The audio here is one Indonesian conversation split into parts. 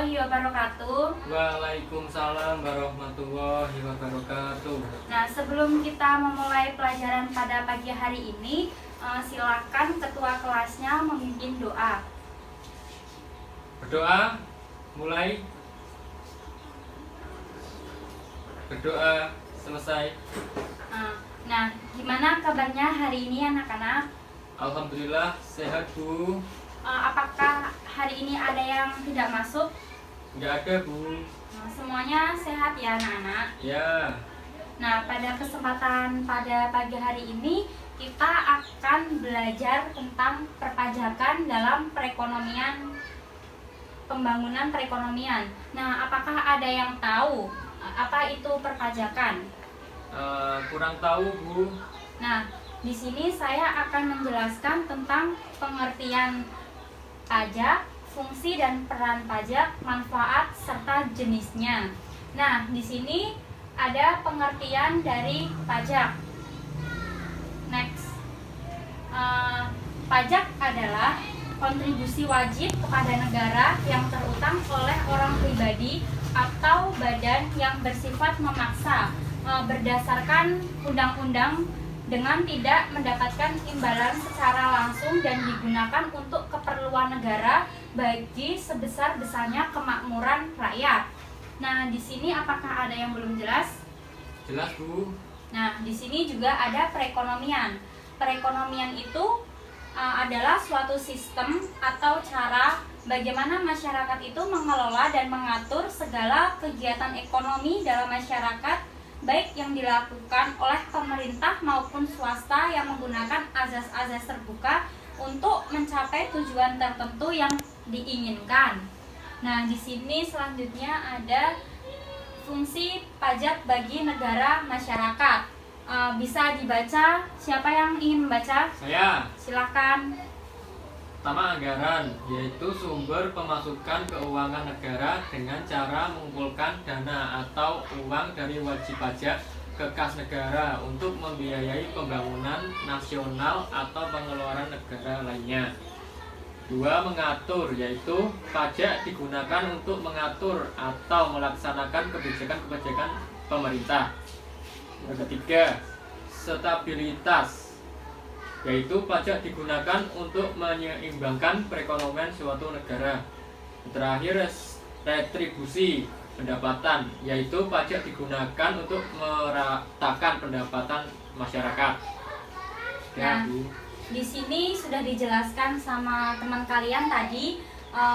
warahmatullahi wabarakatuh. Waalaikumsalam warahmatullahi wabarakatuh. Nah, sebelum kita memulai pelajaran pada pagi hari ini, silakan ketua kelasnya memimpin doa. Berdoa, mulai. Berdoa, selesai. Nah, gimana kabarnya hari ini anak-anak? Alhamdulillah, sehat Bu. Apakah hari ini ada yang tidak masuk? Nggak ada Bu. Semuanya sehat ya anak-anak? Ya. Nah, pada kesempatan pada pagi hari ini kita akan belajar tentang perpajakan dalam pembangunan perekonomian. Nah, apakah ada yang tahu apa itu perpajakan? Kurang tahu Bu. Nah, di sini saya akan menjelaskan tentang pengertian pajak, fungsi dan peran pajak, manfaat serta jenisnya. Nah, di sini ada pengertian dari pajak. Next, pajak adalah kontribusi wajib kepada negara yang terutang oleh orang pribadi atau badan yang bersifat memaksa berdasarkan undang-undang dengan tidak mendapatkan imbalan secara langsung dan digunakan untuk keperluan negara bagi sebesar-besarnya kemakmuran rakyat. Nah, di sini apakah ada yang belum jelas? Jelas Bu. Nah, di sini juga ada perekonomian. Perekonomian itu adalah suatu sistem atau cara bagaimana masyarakat itu mengelola dan mengatur segala kegiatan ekonomi dalam masyarakat, baik yang dilakukan oleh pemerintah maupun swasta yang menggunakan azas-azas terbuka untuk mencapai tujuan tertentu yang diinginkan. Nah, di sini selanjutnya ada fungsi pajak bagi negara masyarakat. Bisa dibaca, siapa yang ingin membaca? Saya. Silakan. Pertama, anggaran, yaitu sumber pemasukan keuangan negara dengan cara mengumpulkan dana atau uang dari wajib pajak ke kas negara untuk membiayai pembangunan nasional atau pengeluaran negara lainnya. Dua, mengatur, yaitu pajak digunakan untuk mengatur atau melaksanakan kebijakan-kebijakan pemerintah. Yang ketiga, stabilitas, yaitu pajak digunakan untuk menyeimbangkan perekonomian suatu negara. Terakhir, retribusi pendapatan, yaitu pajak digunakan untuk meratakan pendapatan masyarakat. Nah, di sini sudah dijelaskan sama teman kalian tadi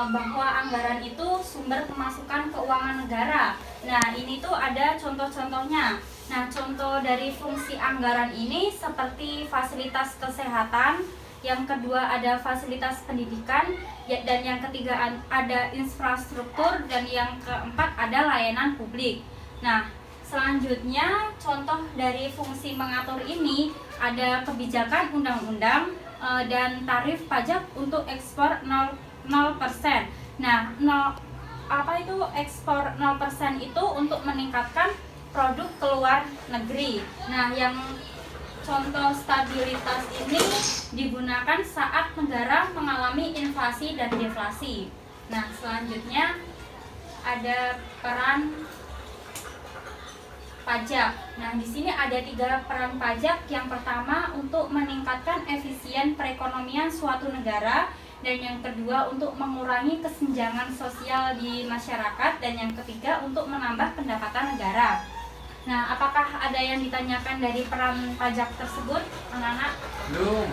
bahwa anggaran itu sumber pemasukan keuangan negara. Nah, ini tuh ada contoh-contohnya. Nah, contoh dari fungsi anggaran ini seperti fasilitas kesehatan, yang kedua ada fasilitas pendidikan, dan yang ketiga ada infrastruktur, dan yang keempat ada layanan publik. Nah, selanjutnya contoh dari fungsi mengatur ini ada kebijakan undang-undang dan tarif pajak untuk ekspor 0%. Nah, apa itu ekspor 0% itu untuk meningkatkan produk keluar negeri. Nah, yang contoh stabilitas ini digunakan saat negara mengalami inflasi dan deflasi. Nah, selanjutnya ada peran pajak. Nah, di sini ada 3 peran pajak. Yang pertama untuk meningkatkan efisien perekonomian suatu negara, dan yang kedua untuk mengurangi kesenjangan sosial di masyarakat, dan yang ketiga untuk menambah pendapatan negara. Nah, apakah ada yang ditanyakan dari peran pajak tersebut, anak-anak? Belum.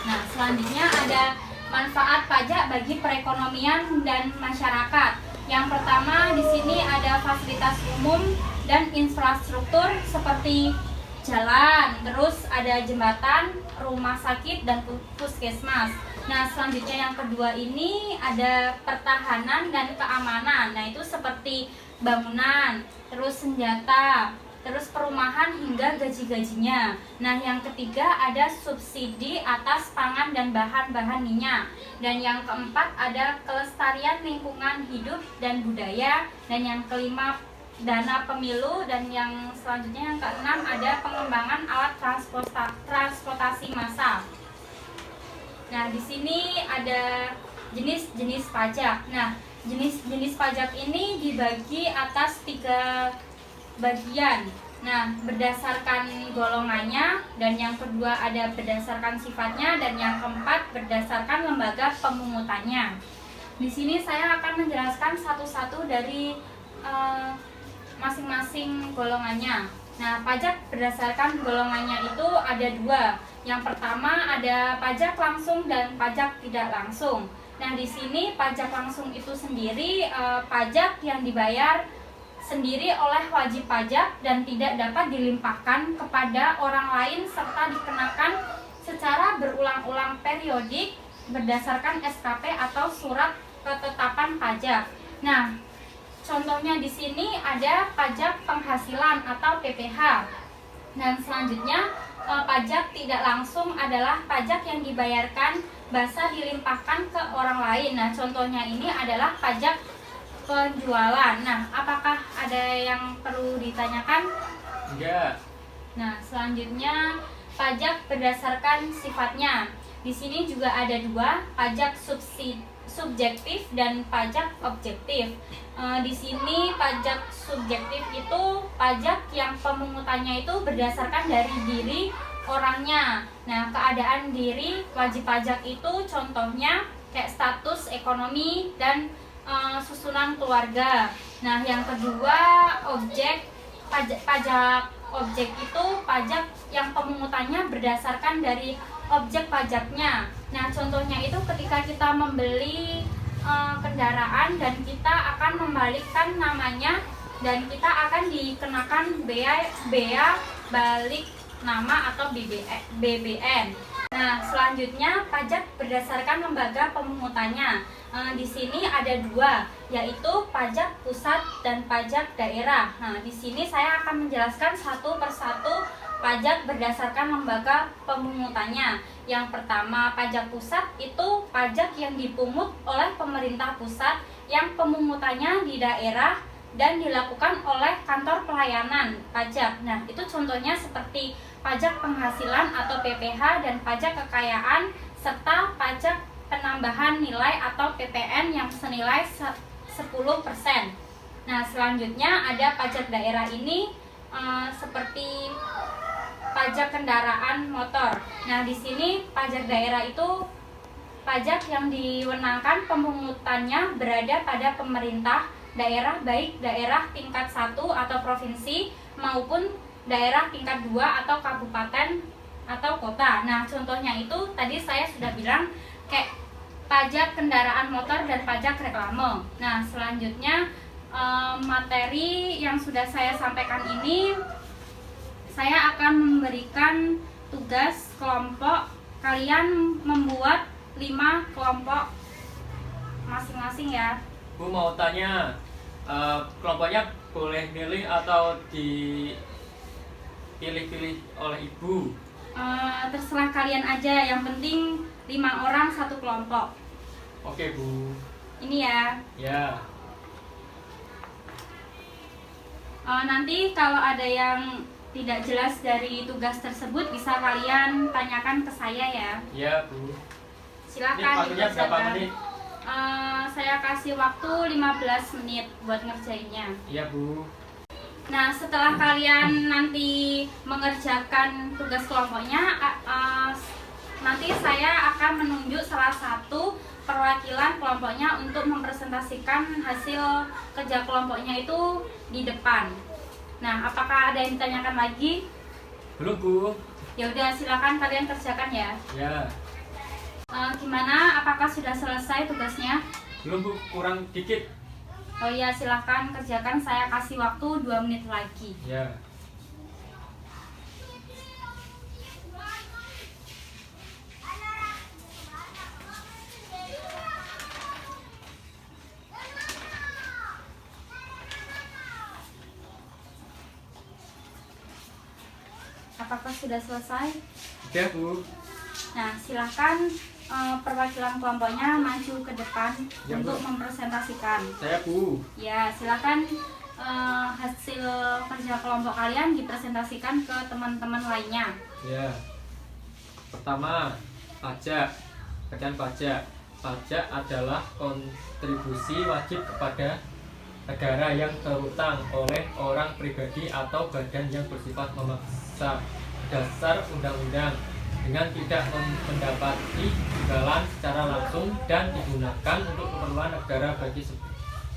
Nah, selanjutnya ada manfaat pajak bagi perekonomian dan masyarakat. Yang pertama di sini ada fasilitas umum dan infrastruktur seperti jalan, terus ada jembatan, rumah sakit, dan puskesmas. Nah, selanjutnya yang kedua ini ada pertahanan dan keamanan. Nah, itu seperti bangunan, terus senjata, terus perumahan hingga gaji-gajinya. Nah, yang ketiga ada subsidi atas pangan dan bahan-bahan minyak. Dan yang keempat ada kelestarian lingkungan hidup dan budaya. Dan yang kelima dana pemilu. Dan yang selanjutnya yang keenam ada pengembangan alat transportasi massal. Nah, di sini ada jenis-jenis pajak. Nah, jenis pajak ini dibagi atas 3 bagian. Nah, berdasarkan golongannya, dan yang kedua ada berdasarkan sifatnya, dan yang keempat berdasarkan lembaga pemungutannya. Di sini saya akan menjelaskan satu-satu dari masing-masing golongannya. Nah, pajak berdasarkan golongannya itu ada 2. Yang pertama ada pajak langsung dan pajak tidak langsung. Nah, di sini pajak langsung itu sendiri pajak yang dibayar sendiri oleh wajib pajak dan tidak dapat dilimpahkan kepada orang lain serta dikenakan secara berulang-ulang periodik berdasarkan SKP atau surat ketetapan pajak. Nah, contohnya di sini ada pajak penghasilan atau PPH. Dan selanjutnya pajak tidak langsung adalah pajak yang dibayarkan basa dilimpahkan ke orang lain. Nah, contohnya ini adalah pajak penjualan. Nah, apakah ada yang perlu ditanyakan? Enggak. Nah, selanjutnya pajak berdasarkan sifatnya. Di sini juga ada 2, pajak subjektif dan pajak objektif. Di sini pajak subjektif itu pajak yang pemungutannya itu berdasarkan dari diri orangnya. Nah, keadaan diri wajib pajak itu contohnya kayak status ekonomi dan susunan keluarga. Nah, yang kedua pajak objek itu pajak yang pemungutannya berdasarkan dari objek pajaknya. Nah, contohnya itu ketika kita membeli kendaraan dan kita akan membalikkan namanya dan kita akan dikenakan bea balik nama atau BBN. Nah, selanjutnya pajak berdasarkan lembaga pemungutannya. Di sini ada 2, yaitu pajak pusat dan pajak daerah. Nah, di sini saya akan menjelaskan satu persatu pajak berdasarkan lembaga pemungutannya. Yang pertama, pajak pusat itu pajak yang dipungut oleh pemerintah pusat yang pemungutannya di daerah dan dilakukan oleh kantor pelayanan pajak. Nah, itu contohnya seperti pajak penghasilan atau PPH dan pajak kekayaan serta pajak penambahan nilai atau PPN yang senilai 10%. Nah, selanjutnya ada pajak daerah ini seperti pajak kendaraan motor. Nah, di sini pajak daerah itu pajak yang diwenangkan pemungutannya berada pada pemerintah daerah, baik daerah tingkat 1 atau provinsi maupun daerah tingkat 2 atau kabupaten atau kota. Nah, contohnya itu tadi saya sudah bilang kayak pajak kendaraan motor dan pajak reklame. Nah, selanjutnya materi yang sudah saya sampaikan ini saya akan memberikan tugas kelompok. Kalian membuat 5 kelompok masing-masing ya. Bu mau tanya, kelompoknya boleh milih atau dipilih-pilih oleh ibu? Terserah kalian aja, yang penting 5 orang 1 kelompok. Oke, Bu. Ini ya. Ya. Nanti kalau ada yang tidak jelas dari tugas tersebut bisa kalian tanyakan ke saya ya. Ya, Bu. Silakan. Ini waktunya berapa menit? Saya kasih waktu 15 menit buat ngerjainnya. Iya, Bu. Nah, setelah kalian nanti mengerjakan tugas kelompoknya, nanti saya akan menunjuk salah satu perwakilan kelompoknya untuk mempresentasikan hasil kerja kelompoknya itu di depan. Nah, apakah ada yang ditanyakan lagi? Belum, Bu. Ya udah, silakan kalian kerjakan ya. Ya. Gimana? Apakah sudah selesai tugasnya? Belum, Bu. Kurang dikit. Oh iya, silakan kerjakan. Saya kasih waktu 2 menit lagi. Ya. Apakah sudah selesai? Sudah, Bu. Nah, silakan perwakilan kelompoknya maju ke depan Ya, untuk Bu. mempresentasikan. Saya, Bu. Ya, silakan hasil kerja kelompok kalian dipresentasikan ke teman-teman lainnya. Ya. Pertama, pajak. Kerjaan pajak. pajak adalah kontribusi wajib kepada negara yang terutang oleh orang pribadi atau badan yang bersifat memaksa dasar undang-undang dengan tidak mendapati imbalan secara langsung dan digunakan untuk keperluan negara bagi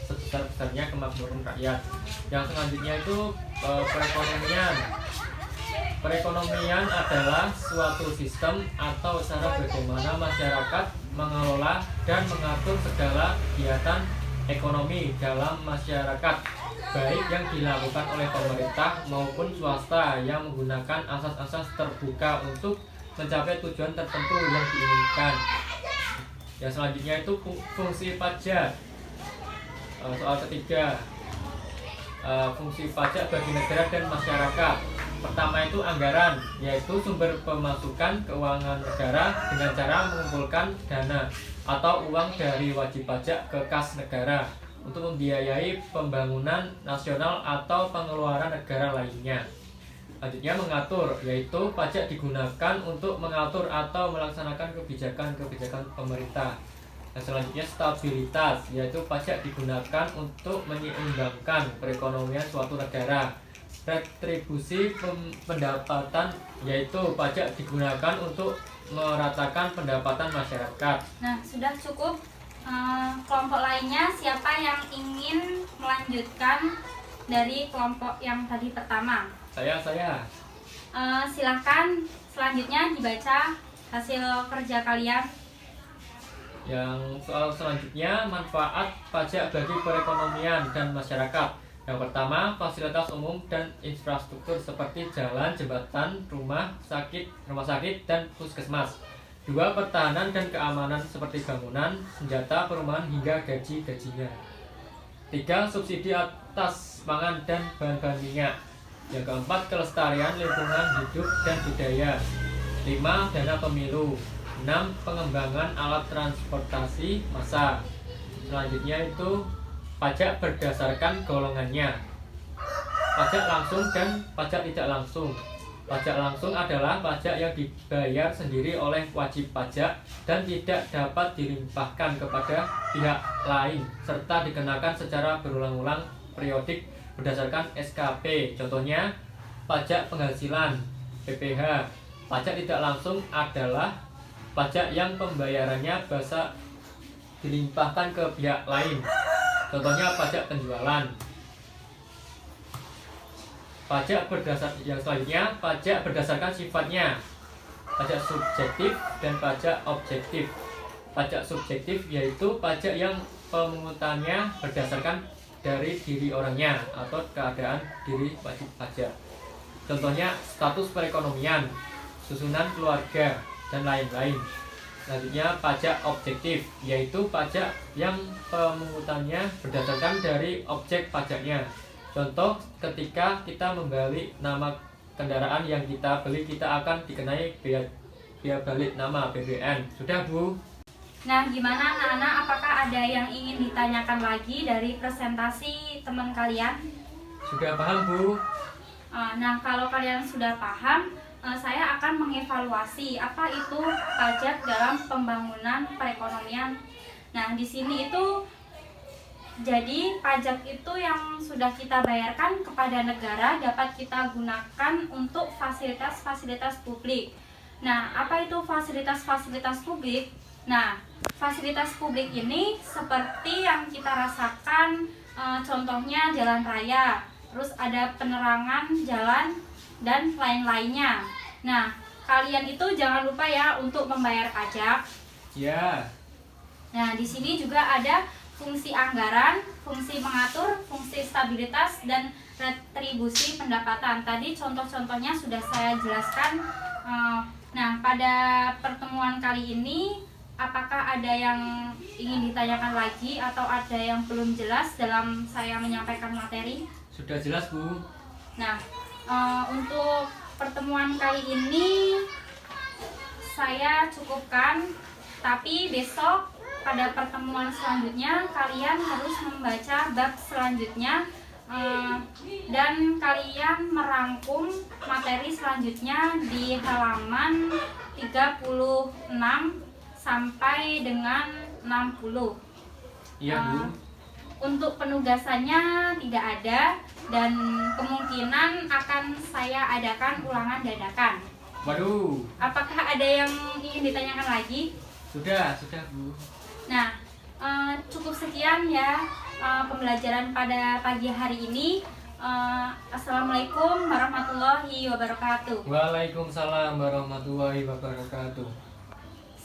sebesar-besarnya kemakmuran rakyat. Yang selanjutnya itu perekonomian. Perekonomian adalah suatu sistem atau cara bagaimana masyarakat mengelola dan mengatur segala kegiatan ekonomi dalam masyarakat, baik yang dilakukan oleh pemerintah maupun swasta yang menggunakan asas-asas terbuka untuk mencapai tujuan tertentu yang diinginkan. Yang selanjutnya itu fungsi pajak. Soal ketiga, fungsi pajak bagi negara dan masyarakat. Pertama itu anggaran, yaitu sumber pemasukan keuangan negara dengan cara mengumpulkan dana atau uang dari wajib pajak ke kas negara untuk membiayai pembangunan nasional atau pengeluaran negara lainnya. Selanjutnya mengatur, yaitu pajak digunakan untuk mengatur atau melaksanakan kebijakan-kebijakan pemerintah. Dan selanjutnya stabilitas, yaitu pajak digunakan untuk menyeimbangkan perekonomian suatu negara. Retribusi pendapatan, yaitu pajak digunakan untuk meratakan pendapatan masyarakat. Nah, sudah cukup. Kelompok lainnya siapa yang ingin melanjutkan dari kelompok yang tadi pertama? Saya. Silahkan selanjutnya dibaca hasil kerja kalian. Yang soal selanjutnya, manfaat pajak bagi perekonomian dan masyarakat. Yang pertama, fasilitas umum dan infrastruktur seperti jalan, jembatan, rumah sakit, dan puskesmas. 2. Pertahanan dan keamanan seperti bangunan, senjata, perumahan, hingga gaji-gajinya. 3. Subsidi atas pangan dan bahan-bahan minyak. Yang keempat, kelestarian lingkungan hidup dan budaya. 5. Dana pemilu. 6. Pengembangan alat transportasi massa. Selanjutnya itu pajak berdasarkan golongannya. Pajak langsung dan pajak tidak langsung. Pajak langsung adalah pajak yang dibayar sendiri oleh wajib pajak dan tidak dapat dilimpahkan kepada pihak lain serta dikenakan secara berulang-ulang periodik berdasarkan SKP. Contohnya pajak penghasilan PPh. Pajak tidak langsung adalah pajak yang pembayarannya bisa dilimpahkan ke pihak lain. Contohnya pajak penjualan. Yang selanjutnya pajak berdasarkan sifatnya. Pajak subjektif dan pajak objektif. Pajak subjektif yaitu pajak yang pemungutannya berdasarkan dari diri orangnya atau keadaan diri wajib pajak. Contohnya status perekonomian, susunan keluarga, dan lain-lain. Selanjutnya pajak objektif, yaitu pajak yang pemungutannya berdasarkan dari objek pajaknya. Contoh, ketika kita membalik nama kendaraan yang kita beli, kita akan dikenai biaya balik nama BBN. Sudah, Bu? Nah, gimana anak-anak? Apakah ada yang ingin ditanyakan lagi dari presentasi teman kalian? Sudah paham, Bu? Nah, kalau kalian sudah paham, saya akan mengevaluasi apa itu pajak dalam pembangunan perekonomian. Nah, di sini itu jadi pajak itu yang sudah kita bayarkan kepada negara dapat kita gunakan untuk fasilitas-fasilitas publik. Nah, apa itu fasilitas-fasilitas publik? Nah, fasilitas publik ini seperti yang kita rasakan, contohnya jalan raya, terus ada penerangan jalan dan lain-lainnya. Nah, kalian itu jangan lupa ya untuk membayar pajak. Ya. Nah, di sini juga ada fungsi anggaran, fungsi mengatur, fungsi stabilitas, dan retribusi pendapatan. Tadi contoh-contohnya sudah saya jelaskan. Nah, pada pertemuan kali ini, apakah ada yang ingin ditanyakan lagi atau ada yang belum jelas dalam saya menyampaikan materi? Sudah jelas, Bu. Nah, untuk pertemuan kali ini saya cukupkan, tapi besok pada pertemuan selanjutnya kalian harus membaca bab selanjutnya dan kalian merangkum materi selanjutnya di halaman 36 sampai dengan Iya, Bu. Untuk penugasannya tidak ada dan kemungkinan akan saya adakan ulangan dadakan. Waduh. Apakah ada yang ingin ditanyakan lagi? Sudah, Bu. Nah, cukup sekian ya pembelajaran pada pagi hari ini. Assalamualaikum warahmatullahi wabarakatuh. Waalaikumsalam warahmatullahi wabarakatuh.